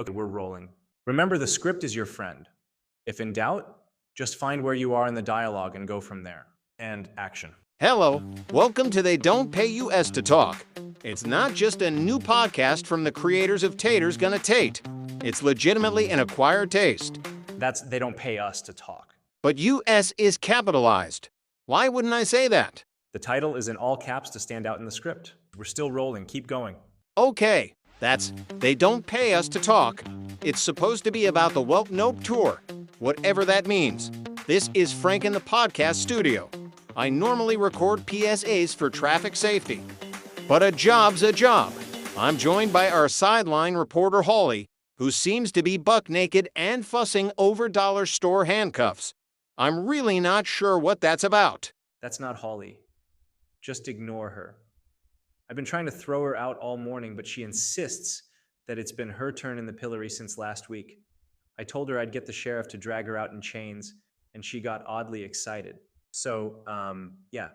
Okay, we're rolling. Remember, the script is your friend. If in doubt, just find where you are in the dialogue and go from there. And action. Hello, welcome to They Don't Pay US to Talk. It's not just a new podcast from the creators of Taters Gonna Tate. It's legitimately an acquired taste. They don't pay us to talk. But US is capitalized. Why wouldn't I say that? The title is in all caps to stand out in the script. We're still rolling. Keep going. Okay, that's They Don't Pay Us to Talk. It's supposed to be about the Welp Nope Tour, whatever that means. This is Frank in the podcast studio. I normally record PSAs for traffic safety. But a job's a job. I'm joined by our sideline reporter HOLL-E, who seems to be buck naked and fussing over dollar store handcuffs. I'm really not sure what that's about. That's not HOLL-E. Just ignore her. I've been trying to throw her out all morning, but she insists that it's been her turn in the pillory since last week. I told her I'd get the sheriff to drag her out in chains, and she got oddly excited. So,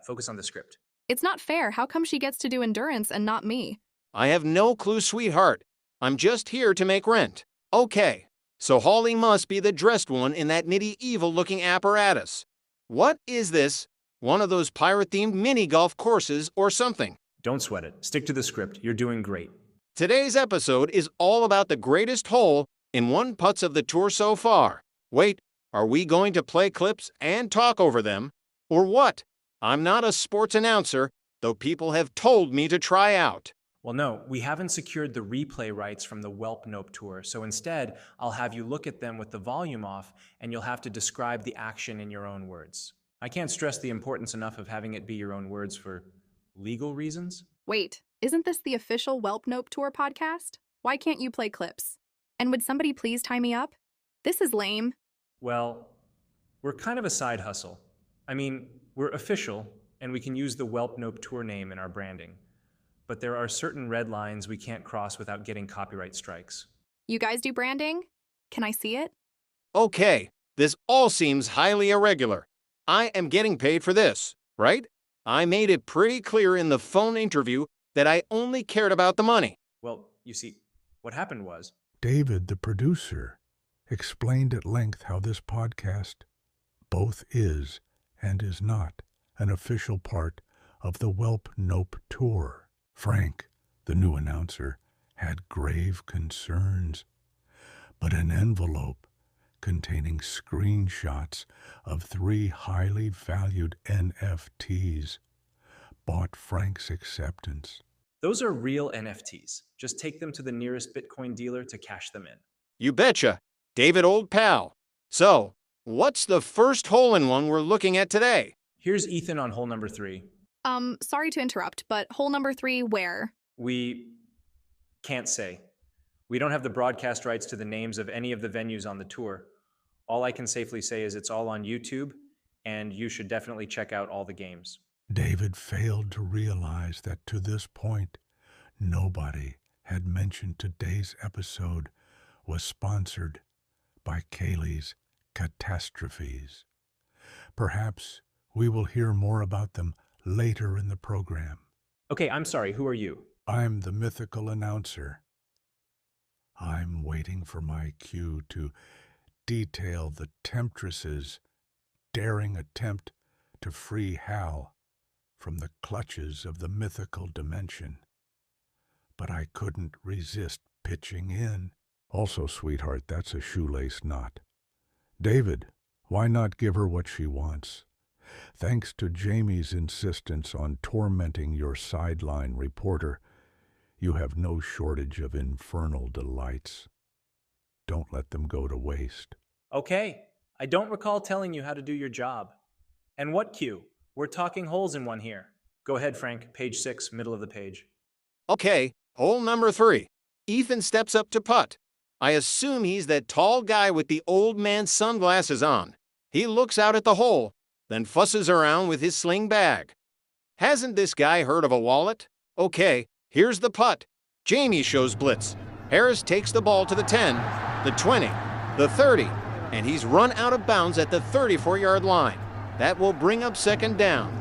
focus on the script. It's not fair. How come she gets to do endurance and not me? I have no clue, sweetheart. I'm just here to make rent. Okay, so HOLL-E must be the dressed one in that medieval-looking apparatus. What is this? One of those pirate-themed mini-golf courses or something? Don't sweat it. Stick to the script. You're doing great. Today's episode is all about the greatest hole in one putts of the tour so far. Wait, are we going to play clips and talk over them? Or what? I'm not a sports announcer, though people have told me to try out. Well, no, we haven't secured the replay rights from the Welp Nope Tour, so instead, I'll have you look at them with the volume off, and you'll have to describe the action in your own words. I can't stress the importance enough of having it be your own words for legal reasons. Wait, isn't this the official Welp Nope Tour podcast? Why can't you play clips? And would somebody please tie me up? This is lame. Well, we're kind of a side hustle. I mean, we're official, and we can use the Welp Nope Tour name in our branding. But there are certain red lines we can't cross without getting copyright strikes. You guys do branding? Can I see it? Okay, this all seems highly irregular. I am getting paid for this, right? I made it pretty clear in the phone interview that I only cared about the money. Well, you see, what happened was... David, the producer, explained at length how this podcast both is and is not an official part of the Welp Nope Tour. Frank, the new announcer, had grave concerns, but an envelope containing screenshots of 3 highly valued NFTs bought Frank's acceptance. Those are real NFTs. Just take them to the nearest Bitcoin dealer to cash them in. You betcha. David, old pal. So, what's the first hole-in-one we're looking at today? Here's Ethan on hole number 3. Sorry to interrupt, but hole number 3, where? We can't say. We don't have the broadcast rights to the names of any of the venues on the tour. All I can safely say is it's all on YouTube, and you should definitely check out all the games. David failed to realize that to this point, nobody had mentioned today's episode was sponsored by Kaylee's Catastrophes. Perhaps we will hear more about them later in the program. Okay, I'm sorry. Who are you? I'm the mythical announcer. I'm waiting for my cue to detail the temptress's daring attempt to free Hal from the clutches of the mythical dimension. But I couldn't resist pitching in. Also, sweetheart, that's a shoelace knot. David, why not give her what she wants? Thanks to Jamie's insistence on tormenting your sideline reporter, you have no shortage of infernal delights. Don't let them go to waste. Okay, I don't recall telling you how to do your job. And what cue? We're talking holes in one here. Go ahead, Frank. Page 6, middle of the page. Okay, hole number 3. Ethan steps up to putt. I assume he's that tall guy with the old man sunglasses on. He looks out at the hole, then fusses around with his sling bag. Hasn't this guy heard of a wallet? Okay, here's the putt. Jamie shows blitz. Harris takes the ball to the 10, the 20, the 30, and he's run out of bounds at the 34-yard line. That will bring up second down.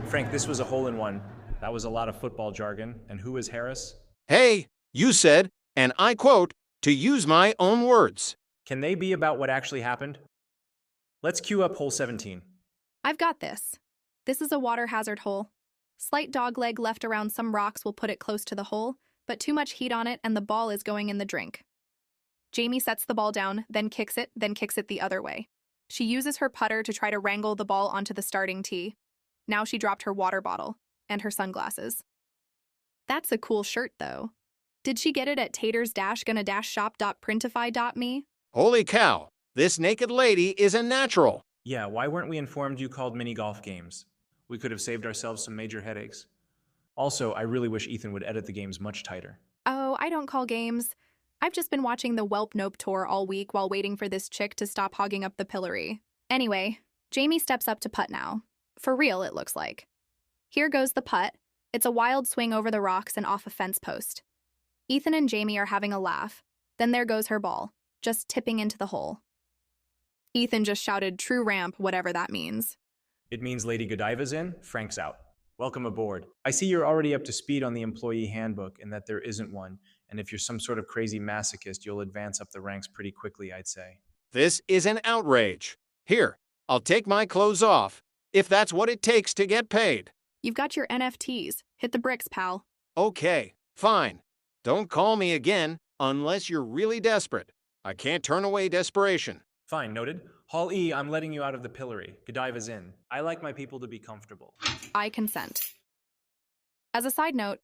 Frank, this was a hole-in-one. That was a lot of football jargon. And who is Harris? Hey, you said, and I quote, to use my own words. Can they be about what actually happened? Let's cue up hole 17. I've got this. This is a water hazard hole. Slight dogleg left around some rocks will put it close to the hole, but too much heat on it and the ball is going in the drink. Jamie sets the ball down, then kicks it the other way. She uses her putter to try to wrangle the ball onto the starting tee. Now she dropped her water bottle and her sunglasses. That's a cool shirt, though. Did she get it at taters-shop.printify.me? Holy cow, this naked lady is a natural. Yeah, why weren't we informed you called mini golf games? We could have saved ourselves some major headaches. Also, I really wish Ethan would edit the games much tighter. Oh, I don't call games. I've just been watching the Welp Nope tour all week while waiting for this chick to stop hogging up the pillory. Anyway, Jamie steps up to putt now. For real, it looks like. Here goes the putt. It's a wild swing over the rocks and off a fence post. Ethan and Jamie are having a laugh. Then there goes her ball, just tipping into the hole. Ethan just shouted, "True ramp," whatever that means. It means Lady Godiva's in, Frank's out. Welcome aboard. I see you're already up to speed on the employee handbook and that there isn't one, and if you're some sort of crazy masochist, you'll advance up the ranks pretty quickly, I'd say. This is an outrage. Here, I'll take my clothes off, if that's what it takes to get paid. You've got your NFTs. Hit the bricks, pal. Okay, fine. Don't call me again unless you're really desperate. I can't turn away desperation. Fine, noted. HOLL-E, I'm letting you out of the pillory. Godiva's in. I like my people to be comfortable. I consent. As a side note,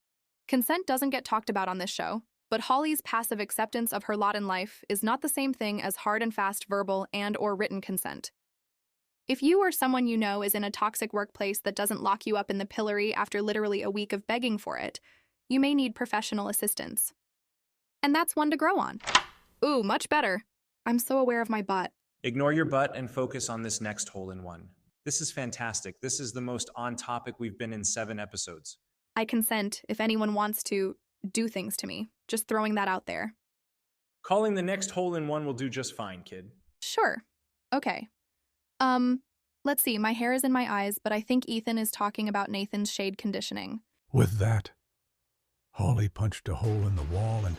consent doesn't get talked about on this show, but Holly's passive acceptance of her lot in life is not the same thing as hard and fast verbal and/or written consent. If you or someone you know is in a toxic workplace that doesn't lock you up in the pillory after literally a week of begging for it, you may need professional assistance. And that's one to grow on. Ooh, much better. I'm so aware of my butt. Ignore your butt and focus on this next hole-in-one. This is fantastic. This is the most on topic we've been in 7 episodes. I consent if anyone wants to do things to me. Just throwing that out there. Calling the next hole-in-one will do just fine, kid. Sure. Okay. Let's see. My hair is in my eyes, but I think Ethan is talking about Nathan's shade conditioning. With that, Holly punched a hole in the wall and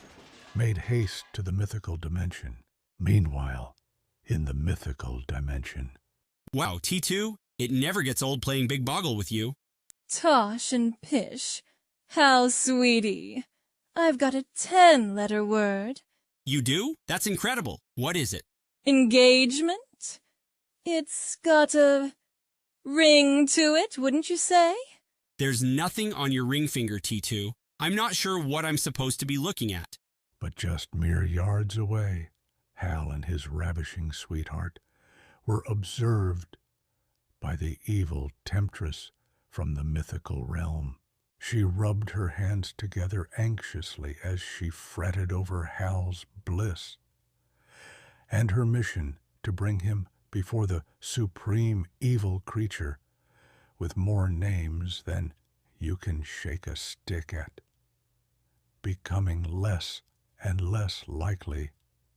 made haste to the mythical dimension. Meanwhile, in the mythical dimension. Wow, T2, it never gets old playing Big Boggle with you. Tosh and pish. How sweetie. I've got a 10-letter word. You do? That's incredible. What is it? Engagement? It's got a ring to it, wouldn't you say? There's nothing on your ring finger, T2. I'm not sure what I'm supposed to be looking at. But just mere yards away, Hal and his ravishing sweetheart were observed by the evil temptress from the mythical realm. She rubbed her hands together anxiously as she fretted over Hal's bliss and her mission to bring him before the supreme evil creature with more names than you can shake a stick at, becoming less and less likely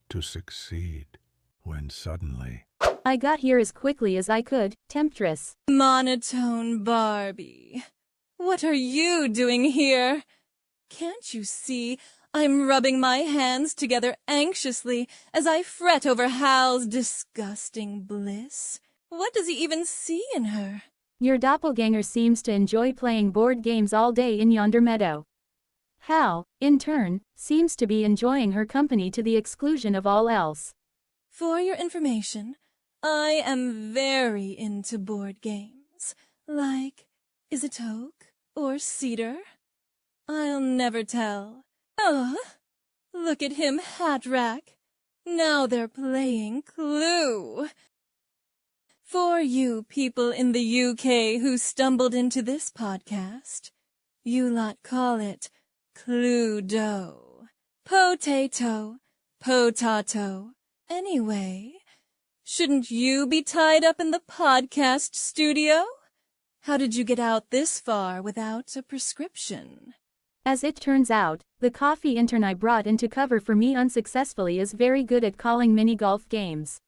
to succeed when suddenly... I got here as quickly as I could, temptress. Monotone Barbie. What are you doing here? Can't you see I'm rubbing my hands together anxiously as I fret over Hal's disgusting bliss? What does he even see in her? Your doppelganger seems to enjoy playing board games all day in yonder meadow. Hal, in turn, seems to be enjoying her company to the exclusion of all else. For your information, I am very into board games, like Isotope or Cedar. I'll never tell. Oh, look at him, hat rack. Now they're playing Clue. For you people in the UK who stumbled into this podcast, you lot call it Cluedo. Potato, potato. Anyway, shouldn't you be tied up in the podcast studio? How did you get out this far without a prescription? As it turns out, the coffee intern I brought in to cover for me unsuccessfully is very good at calling mini-golf games.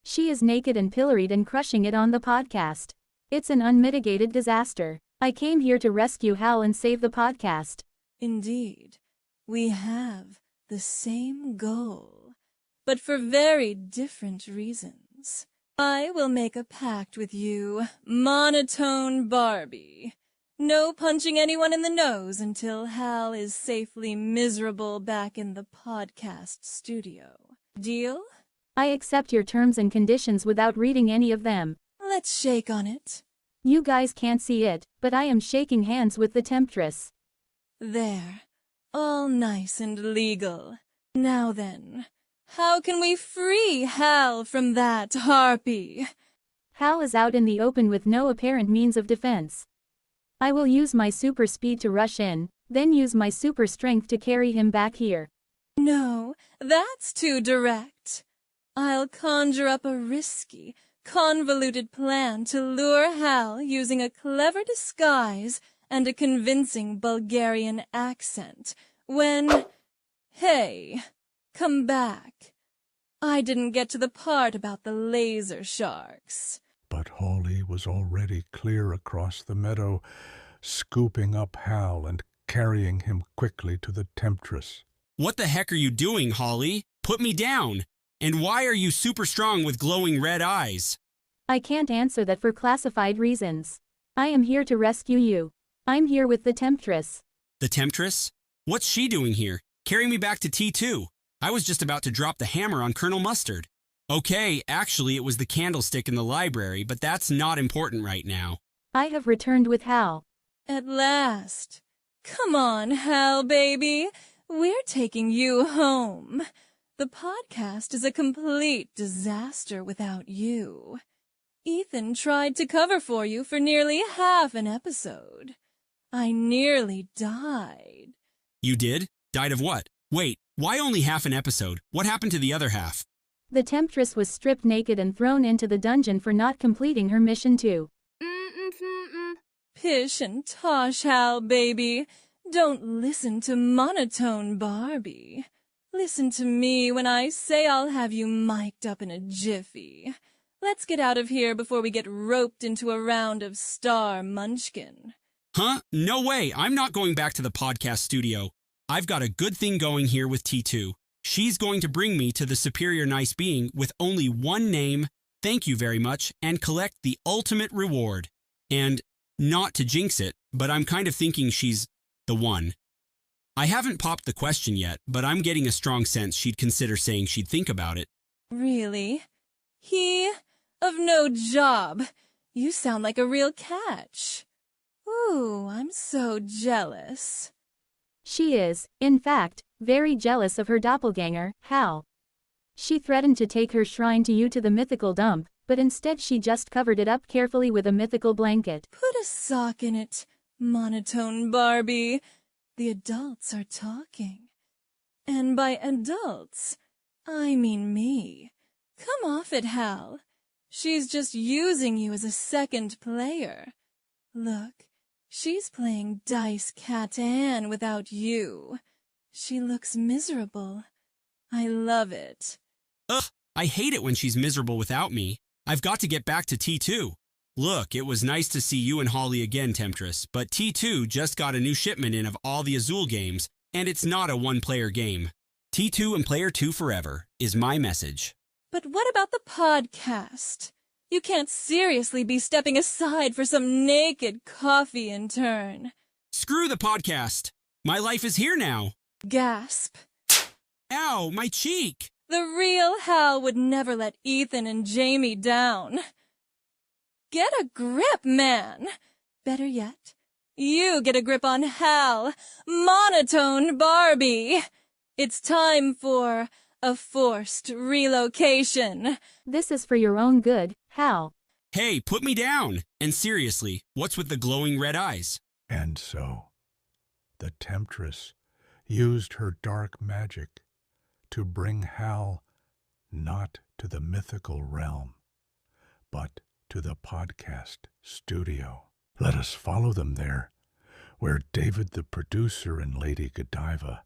She is naked and pilloried and crushing it on the podcast. It's an unmitigated disaster. I came here to rescue Hal and save the podcast. Indeed, we have the same goal, but for very different reasons. I will make a pact with you, Monotone Barbie. No punching anyone in the nose until Hal is safely miserable back in the podcast studio. Deal? I accept your terms and conditions without reading any of them. Let's shake on it. You guys can't see it, but I am shaking hands with the Temptress. There. All nice and legal. Now then, how can we free Hal from that harpy? Hal is out in the open with no apparent means of defense. I will use my super speed to rush in, then use my super strength to carry him back here. No, that's too direct. I'll conjure up a risky, convoluted plan to lure Hal using a clever disguise and a convincing Bulgarian accent when... Hey, come back. I didn't get to the part about the laser sharks. But HOLL-E was already clear across the meadow, scooping up Hal and carrying him quickly to the Temptress. What the heck are you doing, HOLL-E? Put me down! And why are you super strong with glowing red eyes? I can't answer that for classified reasons. I am here to rescue you. I'm here with the Temptress. The Temptress? What's she doing here? Carry me back to T2. I was just about to drop the hammer on Colonel Mustard. Okay, actually it was the candlestick in the library, but that's not important right now. I have returned with Hal. At last. Come on, Hal, baby. We're taking you home. The podcast is a complete disaster without you. Ethan tried to cover for you for nearly half an episode. I nearly died. You did? Died of what? Wait, why only half an episode? What happened to the other half? The Temptress was stripped naked and thrown into the dungeon for not completing her mission too. Pish and tosh, Hal, baby. Don't listen to Monotone Barbie. Listen to me when I say I'll have you mic'd up in a jiffy. Let's get out of here before we get roped into a round of Star Munchkin. Huh? No way. I'm not going back to the podcast studio. I've got a good thing going here with T2. She's going to bring me to the superior nice being with only one name, thank you very much, and collect the ultimate reward. And not to jinx it, but I'm kind of thinking she's the one. I haven't popped the question yet, but I'm getting a strong sense she'd consider saying she'd think about it. Really? He? Of no job. You sound like a real catch. Ooh, I'm so jealous. She is, in fact, very jealous of her doppelganger, Hal. She threatened to take her shrine to you to the mythical dump, but instead she just covered it up carefully with a mythical blanket. Put a sock in it, Monotone Barbie. The adults are talking. And by adults, I mean me. Come off it, Hal. She's just using you as a second player. Look, she's playing Dice Cat-Ann without you. She looks miserable. I love it. Ugh, I hate it when she's miserable without me. I've got to get back to T2. Look, it was nice to see you and HOLL-E again, Temptress, but T2 just got a new shipment in of all the Azul games, and it's not a one-player game. T2 and Player 2 forever is my message. But what about the podcast? You can't seriously be stepping aside for some naked coffee intern. Screw the podcast. My life is here now. Gasp. Ow, my cheek. The real Hal would never let Ethan and Jamie down. Get a grip, man. Better yet, you get a grip on Hal, Monotone Barbie. It's time for a forced relocation. This is for your own good, Hal. Hey, put me down. And seriously, what's with the glowing red eyes? And so, the Temptress used her dark magic to bring Hal not to the mythical realm, but to the podcast studio. Let us follow them there, where David the producer and Lady Godiva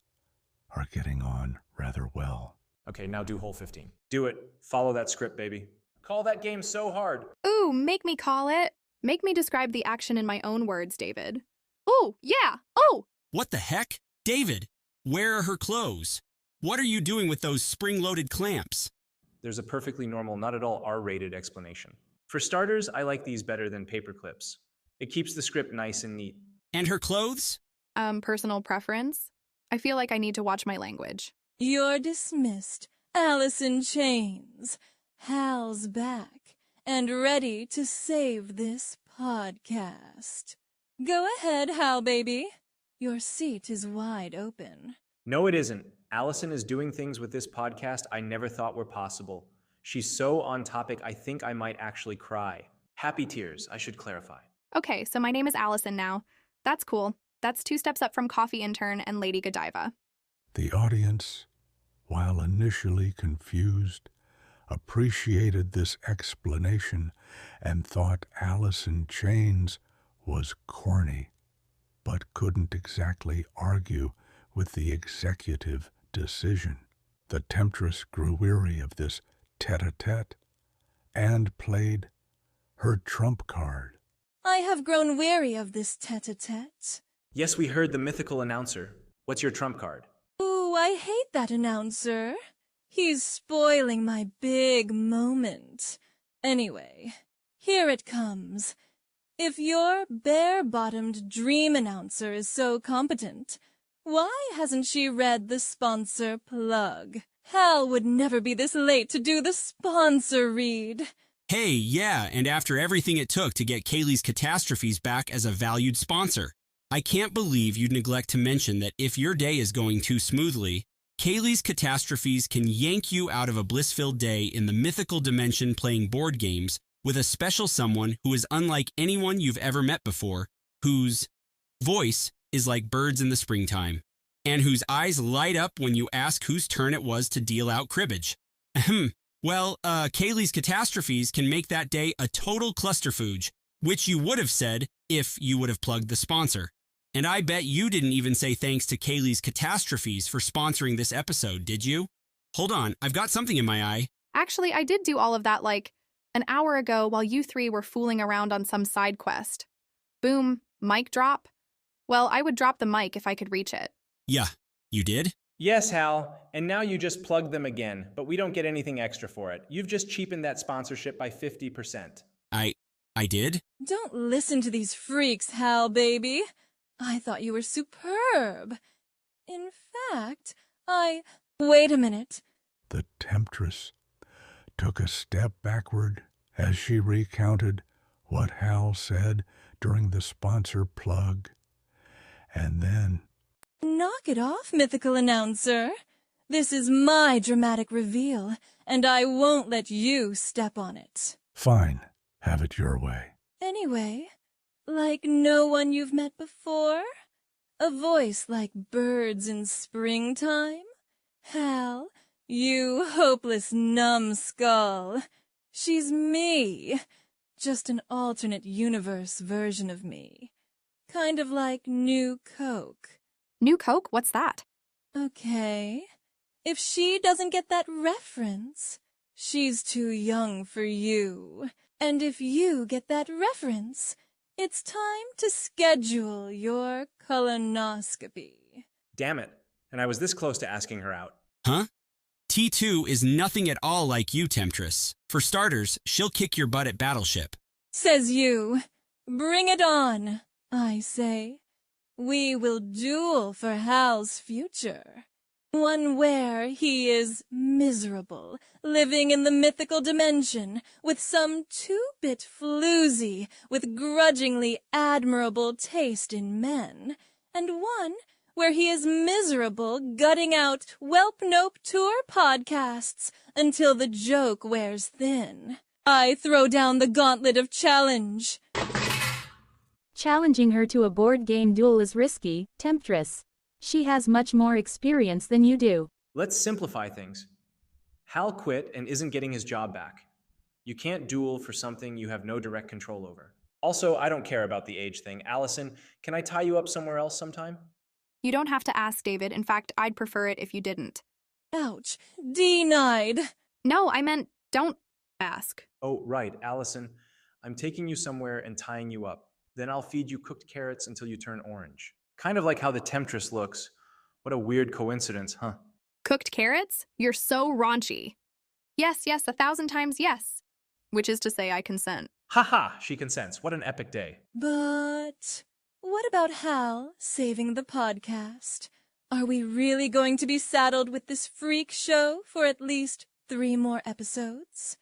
are getting on rather well. Okay, now do hole 15. Do it. Follow that script, baby. Call that game so hard. Ooh, make me call it. Make me describe the action in my own words, David. Ooh, yeah. Oh! What the heck? David, where are her clothes? What are you doing with those spring-loaded clamps? There's a perfectly normal, not at all R-rated explanation. For starters, I like these better than paper clips. It keeps the script nice and neat. And her clothes? Personal preference? I feel like I need to watch my language. You're dismissed. Alice in chains. Hal's back and ready to save this podcast. Go ahead, Hal baby. Your seat is wide open. No, it isn't. Allison is doing things with this podcast I never thought were possible. She's so on topic, I think I might actually cry. Happy tears, I should clarify. Okay, so my name is Allison now. That's cool. That's 2 steps up from coffee intern and Lady Godiva. The audience, while initially confused, appreciated this explanation and thought Alice in Chains was corny, but couldn't exactly argue with the executive decision. The temptress grew weary of this tete-a-tete and played her trump card. I have grown weary of this tete-a-tete. Yes, we heard the mythical announcer. What's your trump card? Ooh, I hate that announcer. He's spoiling my big moment. Anyway, here it comes. If your bare-bottomed dream announcer is so competent, why hasn't she read the sponsor plug? Hal would never be this late to do the sponsor read. Hey, yeah, and after everything it took to get Kaylee's Catastrophes back as a valued sponsor. I can't believe you'd neglect to mention that if your day is going too smoothly, Kaylee's Catastrophes can yank you out of a bliss-filled day in the mythical dimension playing board games with a special someone who is unlike anyone you've ever met before, whose voice is like birds in the springtime, and whose eyes light up when you ask whose turn it was to deal out cribbage. Ahem. Well, Kaylee's Catastrophes can make that day a total clusterfuge, which you would have said if you would have plugged the sponsor. And I bet you didn't even say thanks to Kaylee's Catastrophes for sponsoring this episode, did you? Hold on, I've got something in my eye. Actually, I did do all of that like an hour ago while you 3 were fooling around on some side quest. Boom, mic drop. Well, I would drop the mic if I could reach it. Yeah, you did? Yes, Hal, and now you just plugged them again, but we don't get anything extra for it. You've just cheapened that sponsorship by 50%. I did? Don't listen to these freaks, Hal baby. I thought you were superb. In fact, Wait a minute. The temptress took a step backward as she recounted what Hal said during the sponsor plug, and then... Knock it off, mythical announcer. This is my dramatic reveal, and I won't let you step on it. Fine, have it your way. Anyway, like no one you've met before? A voice like birds in springtime? Hal, you hopeless numbskull. She's me. Just an alternate universe version of me. Kind of like New Coke. New Coke? What's that? Okay. If she doesn't get that reference, she's too young for you. And if you get that reference, it's time to schedule your colonoscopy. Damn it, and I was this close to asking her out. Huh? T2 is nothing at all like you, Temptress. For starters, she'll kick your butt at Battleship. Says you. Bring it on, I say. We will duel for Hal's future. One where he is miserable, living in the mythical dimension, with some 2-bit floozy with grudgingly admirable taste in men, and one where he is miserable gutting out Welp Nope Tour podcasts until the joke wears thin. I throw down the gauntlet of challenge. Challenging her to a board game duel is risky, Temptress. She has much more experience than you do. Let's simplify things. Hal quit and isn't getting his job back. You can't duel for something you have no direct control over. Also, I don't care about the age thing. Allison, can I tie you up somewhere else sometime? You don't have to ask, David. In fact, I'd prefer it if you didn't. Ouch. Denied. No, I meant don't ask. Oh, right, Allison. I'm taking you somewhere and tying you up. Then I'll feed you cooked carrots until you turn orange. Kind of like how the temptress looks. What a weird coincidence, huh? Cooked carrots? You're so raunchy. Yes, 1,000 times yes. Which is to say I consent. Haha, she consents. What an epic day. But what about Hal saving the podcast? Are we really going to be saddled with this freak show for at least 3 more episodes?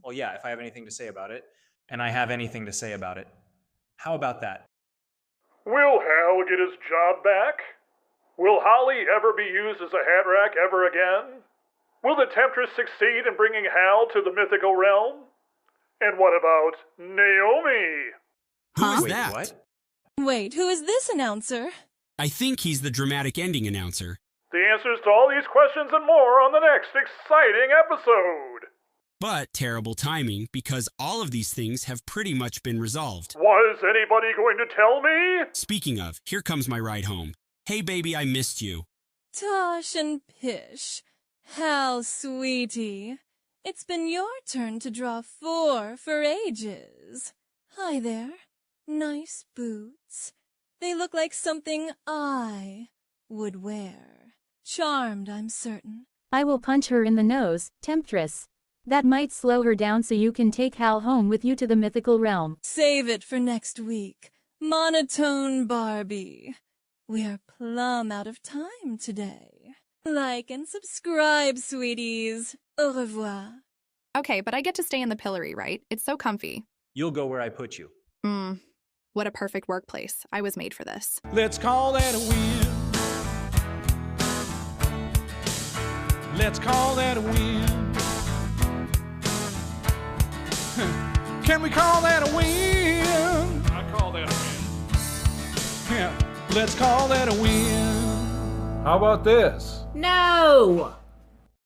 Well, yeah, if I have anything to say about it, and I have anything to say about it. How about that? Will Hal get his job back? Will HOLL-E ever be used as a hat rack ever again? Will the Temptress succeed in bringing Hal to the mythical realm? And what about Naomi? Who is Wait, that? what? Wait, who is this announcer? I think he's the dramatic ending announcer. The answers to all these questions and more on the next exciting episode. But terrible timing because all of these things have pretty much been resolved. Was anybody going to tell me? Speaking of, here comes my ride home. Hey baby, I missed you. Tosh and Pish. Hal, sweetie. It's been your turn to draw 4 for ages. Hi there. Nice boots. They look like something I would wear. Charmed, I'm certain. I will punch her in the nose, Temptress. That might slow her down so you can take Hal home with you to the mythical realm. Save it for next week. Monotone Barbie. We are plumb out of time today. Like and subscribe, sweeties. Au revoir. Okay, but I get to stay in the pillory, right? It's so comfy. You'll go where I put you. What a perfect workplace. I was made for this. Let's call that a win. Let's call that a win. Can we call that a win? I call that a win. Yeah, let's call that a win. How about this? No!